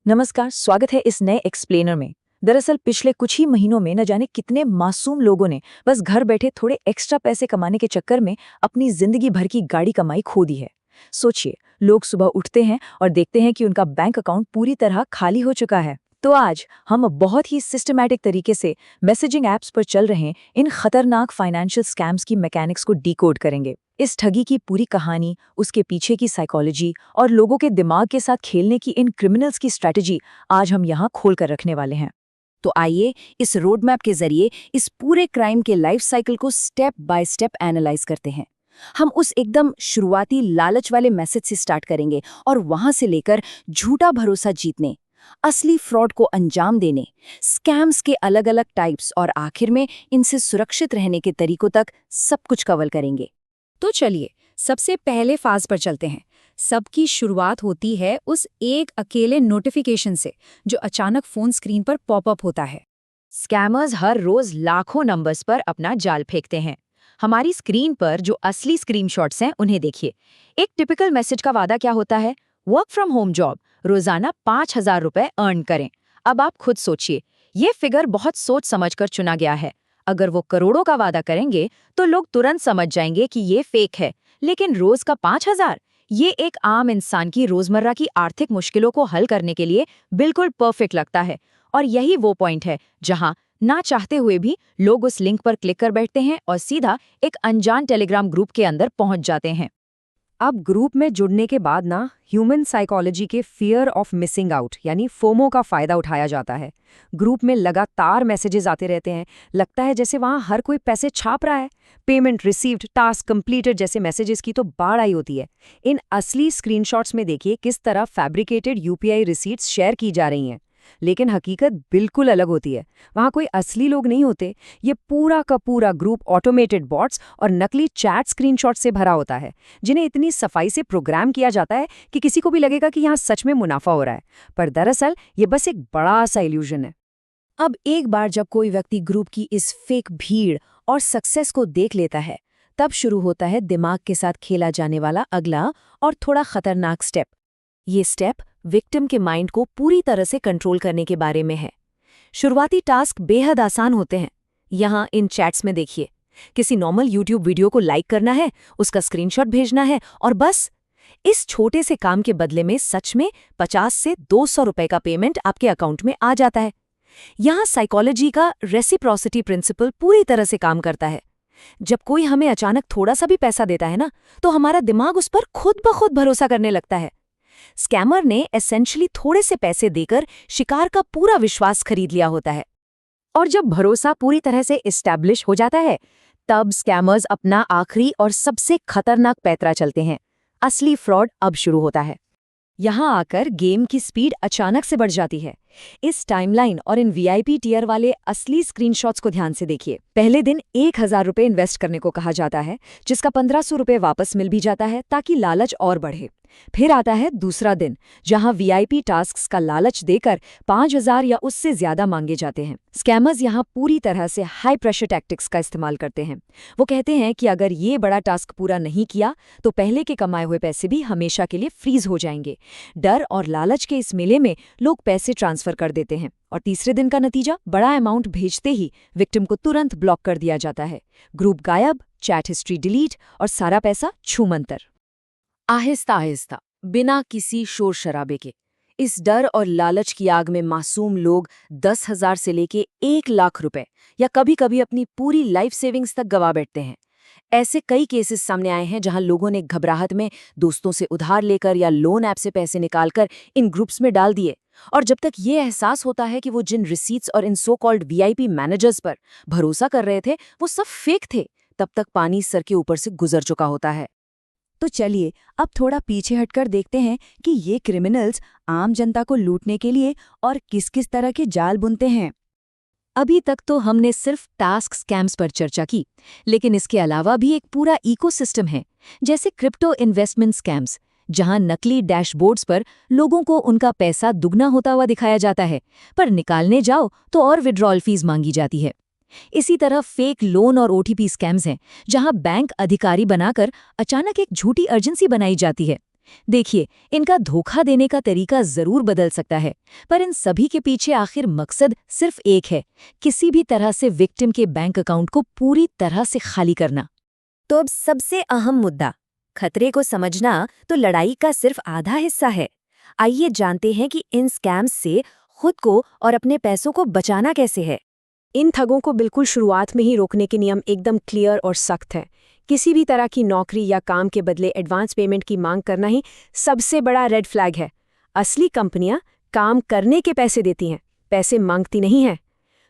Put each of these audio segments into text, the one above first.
नमस्कार, स्वागत है इस नए एक्सप्लेनर में। दरअसल पिछले कुछ ही महीनों में न जाने कितने मासूम लोगों ने बस घर बैठे थोड़े एक्स्ट्रा पैसे कमाने के चक्कर में अपनी जिंदगी भर की गाड़ी कमाई खो दी है। सोचिए, लोग सुबह उठते हैं और देखते हैं कि उनका बैंक अकाउंट पूरी तरह खाली हो चुका है। तो आज हम बहुत ही सिस्टमैटिक तरीके से मैसेजिंग ऐप्स पर चल रहे इन खतरनाक फाइनेंशियल स्कैम्स की मैकेनिक्स को डिकोड करेंगे। इस ठगी की पूरी कहानी, उसके पीछे की साइकोलॉजी और लोगों के दिमाग के साथ खेलने की इन क्रिमिनल्स की स्ट्रैटेजी आज हम यहाँ खोल कर रखने वाले हैं। तो आइए इस रोड मैप के जरिए इस पूरे क्राइम के लाइफ साइकिल को स्टेप बाय स्टेप एनालाइज करते हैं। हम उस एकदम शुरुआती लालच वाले मैसेज से स्टार्ट करेंगे और वहां से लेकर झूठा भरोसा जीतने, असली फ्रॉड को अंजाम देने, स्कैम्स के अलग अलग टाइप्स और आखिर में इनसे सुरक्षित रहने के तरीकों तक सब कुछ कवर करेंगे। तो चलिए सबसे पहले फाज पर चलते हैं। सबकी शुरुआत होती है उस एक अकेले नोटिफिकेशन से जो अचानक फोन स्क्रीन पर पॉपअप होता है। स्कैमर्स हर रोज लाखों नंबर्स पर अपना जाल फेंकते हैं। हमारी स्क्रीन पर जो असली स्क्रीनशॉट्स हैं उन्हें देखिए। एक टिपिकल मैसेज का वादा क्या होता है? वर्क फ्रॉम होम जॉब, रोजाना 5,000 रुपए अर्न करें। अब आप खुद सोचिए, ये फिगर बहुत सोच समझकर चुना गया है। अगर वो करोड़ों का वादा करेंगे तो लोग तुरंत समझ जाएंगे कि ये फेक है, लेकिन रोज का 5,000, ये एक आम इंसान की रोजमर्रा की आर्थिक मुश्किलों को हल करने के लिए बिल्कुल परफेक्ट लगता है। और यही वो पॉइंट है जहां ना चाहते हुए भी लोग उस लिंक पर क्लिक कर बैठते हैं और सीधा एक अनजान टेलीग्राम ग्रुप के अंदर पहुंच जाते हैं। अब ग्रुप में जुड़ने के बाद ना ह्यूमन साइकोलॉजी के फियर ऑफ मिसिंग आउट यानी फोमो का फायदा उठाया जाता है। ग्रुप में लगातार मैसेजेस आते रहते हैं, लगता है जैसे वहां हर कोई पैसे छाप रहा है। पेमेंट रिसीव्ड, टास्क कंप्लीटेड जैसे मैसेजेस की तो बाढ़ आई होती है। इन असली स्क्रीनशॉट्स में देखिए किस तरह फैब्रिकेटेड यूपीआई रिसीट्स शेयर की जा रही हैं। लेकिन हकीकत बिल्कुल अलग होती है। वहां कोई असली लोग नहीं होते। ये पूरा का पूरा ग्रुप ऑटोमेटेड बॉट्स और नकली चैट स्क्रीनशॉट से भरा होता है, जिन्हें इतनी सफाई से प्रोग्राम किया जाता है कि किसी को भी लगेगा कि यहाँ सच में मुनाफा हो रहा है, पर दरअसल ये बस एक बड़ा सा इल्यूजन है। अब एक बार जब कोई व्यक्ति ग्रुप की इस फेक भीड़ और सक्सेस को देख लेता है, तब शुरू होता है दिमाग के साथ खेला जाने वाला अगला और थोड़ा खतरनाक स्टेप। ये स्टेप विक्टिम के माइंड को पूरी तरह से कंट्रोल करने के बारे में है। शुरुआती टास्क बेहद आसान होते हैं। यहाँ इन चैट्स में देखिए, किसी नॉर्मल यूट्यूब वीडियो को लाइक करना है, उसका स्क्रीनशॉट भेजना है और बस। इस छोटे से काम के बदले में सच में 50 से 200 रुपए का पेमेंट आपके अकाउंट में आ जाता है। यहाँ साइकोलॉजी का रेसिप्रोसिटी प्रिंसिपल पूरी तरह से काम करता है। जब कोई हमें अचानक थोड़ा सा भी पैसा देता है ना, तो हमारा दिमाग उस पर खुद ब खुद भरोसा करने लगता है। स्कैमर ने एसेंशियली थोड़े से पैसे देकर शिकार का पूरा विश्वास खरीद लिया होता है। और जब भरोसा पूरी तरह से एस्टैब्लिश हो जाता है, तब स्कैमर्स अपना आखिरी और सबसे खतरनाक पैंतरा चलते हैं। असली फ्रॉड अब शुरू होता है। यहाँ आकर गेम की स्पीड अचानक से बढ़ जाती है। इस टाइमलाइन और इन वीआईपी टियर वाले असली स्क्रीनशॉट्स को ध्यान से देखिए। पहले दिन 1,000 रुपए इन्वेस्ट करने को कहा जाता है, जिसका 1,500 रुपए वापस मिल भी जाता है ताकि लालच और बढ़े। फिर आता है दूसरा दिन, जहां वीआईपी टास्क्स का लालच देकर 5,000 या उससे ज्यादा मांगे जाते हैं। स्कैमर्स यहां पूरी तरह से हाई प्रेशर टैक्टिक्स का इस्तेमाल करते हैं। वो कहते हैं कि अगर ये बड़ा टास्क पूरा नहीं किया तो पहले के कमाए हुए पैसे भी हमेशा के लिए फ्रीज हो जाएंगे। डर और लालच के इस मेले में लोग पैसे ट्रांसफर कर देते हैं और तीसरे दिन का नतीजा, बड़ा अमाउंट भेजते ही विक्टिम को तुरंत ब्लॉक कर दिया जाता है। ग्रुप गायब, चैट हिस्ट्री डिलीट और सारा पैसा छूमंतर। आहिस्ता आहिस्ता, बिना किसी शोर शराबे के, इस डर और लालच की आग में मासूम लोग 10,000 से लेके 1,00,000 रुपए या कभी कभी अपनी पूरी लाइफ सेविंग्स तक गवा बैठते हैं। ऐसे कई केसेस सामने आए हैं जहां लोगों ने घबराहट में दोस्तों से उधार लेकर या लोन ऐप से पैसे निकालकर इन ग्रुप्स में डाल दिए। और जब तक ये एहसास होता है कि वो जिन रिसीट्स और इन सो कॉल्ड वीआईपी मैनेजर्स पर भरोसा कर रहे थे वो सब फेक थे, तब तक पानी सर के ऊपर से गुजर चुका होता है। तो चलिए अब थोड़ा पीछे हटकर देखते हैं कि ये क्रिमिनल्स आम जनता को लूटने के लिए और किस किस तरह के जाल बुनते हैं। अभी तक तो हमने सिर्फ टास्क स्कैम्स पर चर्चा की, लेकिन इसके अलावा भी एक पूरा इकोसिस्टम है, जैसे क्रिप्टो इन्वेस्टमेंट स्कैम्स, जहां नकली डैशबोर्ड्स पर लोगों को उनका पैसा दुगना होता हुआ दिखाया जाता है, पर निकालने जाओ तो और विड्रॉल फीस मांगी जाती है। इसी तरह फेक लोन और ओटीपी स्कैम्स हैं, जहां बैंक अधिकारी बनाकर अचानक एक झूठी अर्जेंसी बनाई जाती है। देखिए, इनका धोखा देने का तरीका जरूर बदल सकता है, पर इन सभी के पीछे आखिर मकसद सिर्फ एक है, किसी भी तरह से विक्टिम के बैंक अकाउंट को पूरी तरह से खाली करना। तो अब सबसे अहम मुद्दा, खतरे को समझना तो लड़ाई का सिर्फ आधा हिस्सा है। आइए जानते हैं कि इन स्कैम्स से खुद को और अपने पैसों को बचाना कैसे है। इन ठगों को बिल्कुल शुरुआत में ही रोकने के नियम एकदम क्लियर और सख्त हैं। किसी भी तरह की नौकरी या काम के बदले एडवांस पेमेंट की मांग करना ही सबसे बड़ा रेड फ्लैग है। असली कंपनियां काम करने के पैसे देती हैं, पैसे मांगती नहीं हैं।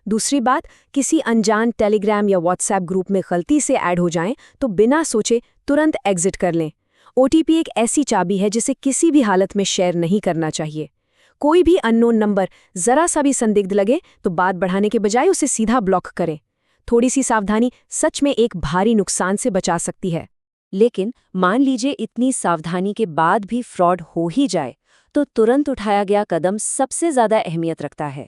दूसरी बात, किसी अनजान टेलीग्राम या व्हाट्सएप ग्रुप में गलती से ऐड हो जाएं तो बिना सोचे तुरंत एग्जिट कर लें। ओटीपी एक ऐसी चाबी है जिसे किसी भी हालत में शेयर नहीं करना चाहिए। कोई भी अननोन नंबर जरा सा भी संदिग्ध लगे तो बात बढ़ाने के बजाय उसे सीधा ब्लॉक करें। थोड़ी सी सावधानी सच में एक भारी नुकसान से बचा सकती है। लेकिन मान लीजिए इतनी सावधानी के बाद भी फ्रॉड हो ही जाए, तो तुरंत उठाया गया कदम सबसे ज्यादा अहमियत रखता है।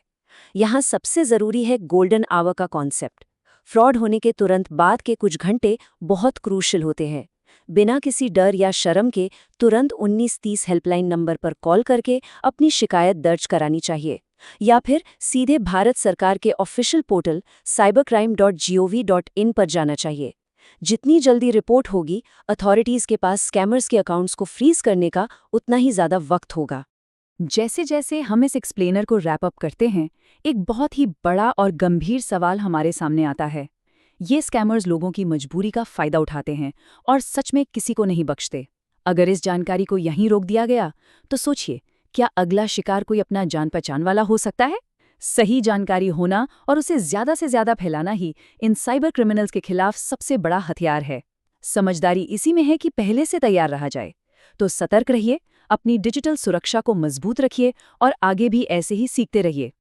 यहाँ सबसे जरूरी है गोल्डन आवर का कॉन्सेप्ट। फ्रॉड होने के तुरंत बाद के कुछ घंटे बहुत क्रूशियल होते हैं। बिना किसी डर या शर्म के तुरंत 1930 हेल्पलाइन नंबर पर कॉल करके अपनी शिकायत दर्ज करानी चाहिए, या फिर सीधे भारत सरकार के ऑफिशियल पोर्टल cybercrime.gov.in पर जाना चाहिए। जितनी जल्दी रिपोर्ट होगी, अथॉरिटीज के पास स्कैमर्स के अकाउंट्स को फ्रीज करने का उतना ही ज्यादा वक्त होगा। जैसे जैसे हम इस एक्सप्लेनर को रैप अप करते हैं, एक बहुत ही बड़ा और गंभीर सवाल हमारे सामने आता है। ये स्कैमर्स लोगों की मजबूरी का फायदा उठाते हैं और सच में किसी को नहीं बख्शते। अगर इस जानकारी को यहीं रोक दिया गया, तो सोचिए, क्या अगला शिकार कोई अपना जान पहचान वाला हो सकता है? सही जानकारी होना और उसे ज्यादा से ज्यादा फैलाना ही इन साइबर क्रिमिनल्स के खिलाफ सबसे बड़ा हथियार है। समझदारी इसी में है कि पहले से तैयार रहा जाए। तो सतर्क रहिए, अपनी डिजिटल सुरक्षा को मजबूत रखिए और आगे भी ऐसे ही सीखते रहिए।